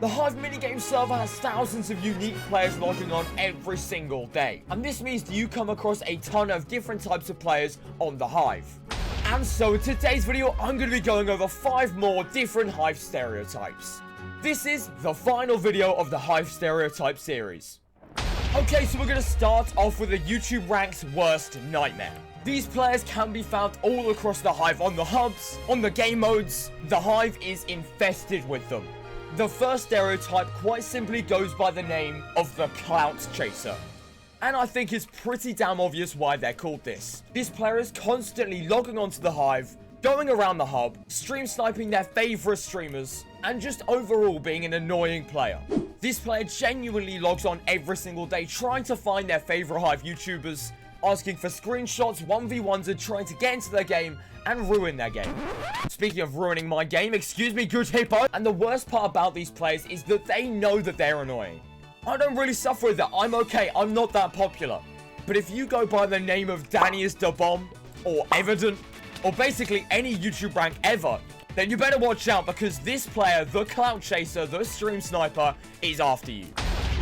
The Hive minigame server has thousands of unique players logging on every single day, and this means that you come across a ton of different types of players on the Hive. And so in today's video, I'm going to be going over 5 more different Hive stereotypes. This is the final video of the Hive Stereotype series. Okay, so we're going to start off with the YouTube Ranks Worst Nightmare. These players can be found all across the Hive on the hubs, on the game modes. The Hive is infested with them. The first stereotype quite simply goes by the name of the CLOUT chaser. And I think it's pretty damn obvious why they're called this. This player is constantly logging onto the Hive, going around the hub, stream sniping their favorite streamers, and just overall being an annoying player. This player genuinely logs on every single day trying to find their favorite Hive YouTubers, asking for screenshots, 1v1s, and trying to get into their game and ruin their game. Speaking of ruining my game, excuse me, good hippo. And the worst part about these players is that they know that they're annoying. I don't really suffer with that. I'm okay. I'm not that popular. But if you go by the name of Danny is the bomb, or Evident, or basically any YouTube rank ever, then you better watch out, because this player, the CLOUT chaser, the stream sniper, is after you.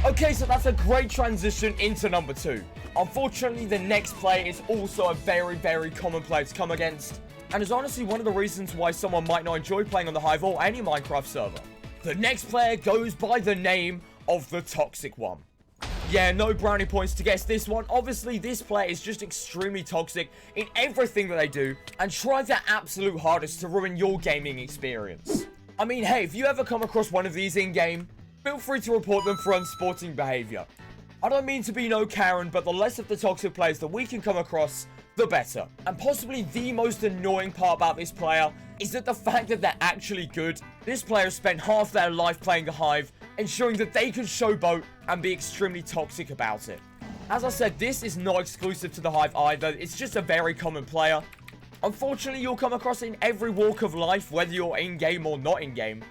Okay, so that's a great transition into number 2. Unfortunately, the next player is also a very, very common player to come against, and is honestly one of the reasons why someone might not enjoy playing on the Hive or any Minecraft server. The next player goes by the name of the Toxic One. Yeah, no brownie points to guess this one. Obviously, this player is just extremely toxic in everything that they do, and try their absolute hardest to ruin your gaming experience. I mean, hey, if you ever come across one of these in-game, feel free to report them for unsporting behavior. I don't mean to be no Karen, but the less of the toxic players that we can come across, the better. And possibly the most annoying part about this player is that the fact that they're actually good. This player spent half their life playing the Hive, ensuring that they could showboat and be extremely toxic about it. As I said, this is not exclusive to the Hive either. It's just a very common player. Unfortunately, you'll come across in every walk of life, whether you're in-game or not in-game.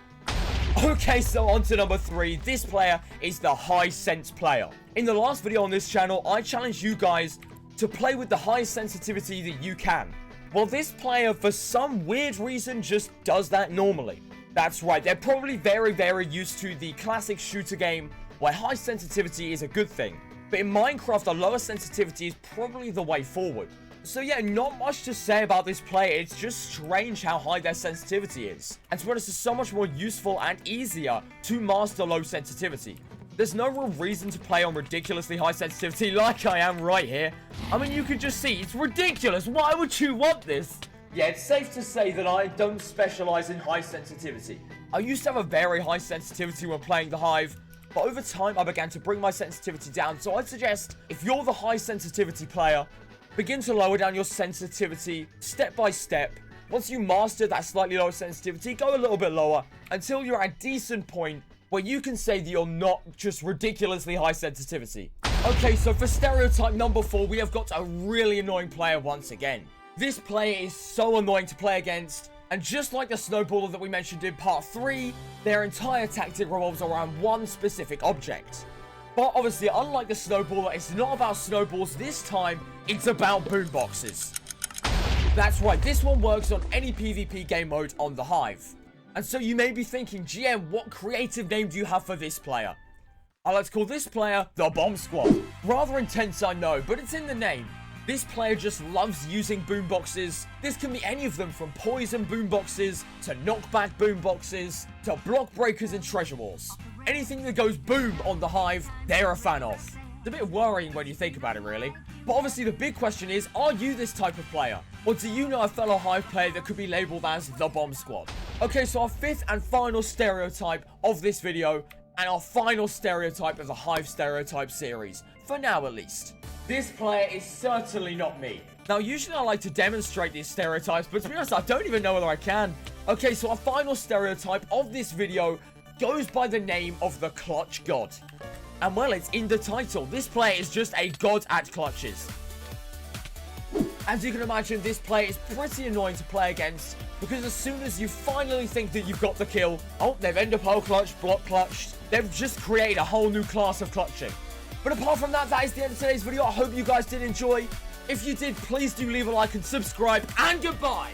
Okay, so on to number 3. This player is the high sense player. In the last video on this channel, I challenged you guys to play with the highest sensitivity that you can. Well, this player, for some weird reason, just does that normally. That's right, they're probably very, very used to the classic shooter game where high sensitivity is a good thing. But in Minecraft, a lower sensitivity is probably the way forward. So yeah, not much to say about this player. It's just strange how high their sensitivity is. And to be honest, it's so much more useful and easier to master low sensitivity. There's no real reason to play on ridiculously high sensitivity like I am right here. I mean, you can just see, it's ridiculous. Why would you want this? Yeah, it's safe to say that I don't specialize in high sensitivity. I used to have a very high sensitivity when playing the Hive, but over time I began to bring my sensitivity down. So I'd suggest, if you're the high sensitivity player, begin to lower down your sensitivity step by step. Once you master that slightly lower sensitivity, go a little bit lower until you're at a decent point where you can say that you're not just ridiculously high sensitivity. Okay, so for stereotype number 4, we have got a really annoying player once again. This player is so annoying to play against, and just like the snowballer that we mentioned in part 3, their entire tactic revolves around one specific object. But obviously, unlike the snowballer, it's not about snowballs this time, it's about boomboxes. That's right, this one works on any PvP game mode on the Hive. And so you may be thinking, GM, what creative name do you have for this player? I like to call this player the Bomb Squad. Rather intense, I know, but it's in the name. This player just loves using boomboxes. This can be any of them, from poison boomboxes, to knockback boomboxes, to block breakers and treasure walls. Anything that goes boom on the Hive, they're a fan of. It's a bit worrying when you think about it, really. But obviously the big question is, are you this type of player? Or do you know a fellow Hive player that could be labeled as the Bomb Squad? Okay, so our 5th and final stereotype of this video, and our final stereotype of the Hive Stereotype series, for now at least. This player is certainly not me. Now, usually I like to demonstrate these stereotypes, but to be honest, I don't even know whether I can. Okay, so our final stereotype of this video goes by the name of the Clutch God. And well, it's in the title. This player is just a god at clutches. As you can imagine, this player is pretty annoying to play against, because as soon as you finally think that you've got the kill, oh, they've ender pearl clutched, block clutched. They've just created a whole new class of clutching. But apart from that, that is the end of today's video. I hope you guys did enjoy. If you did, please do leave a like and subscribe, and goodbye.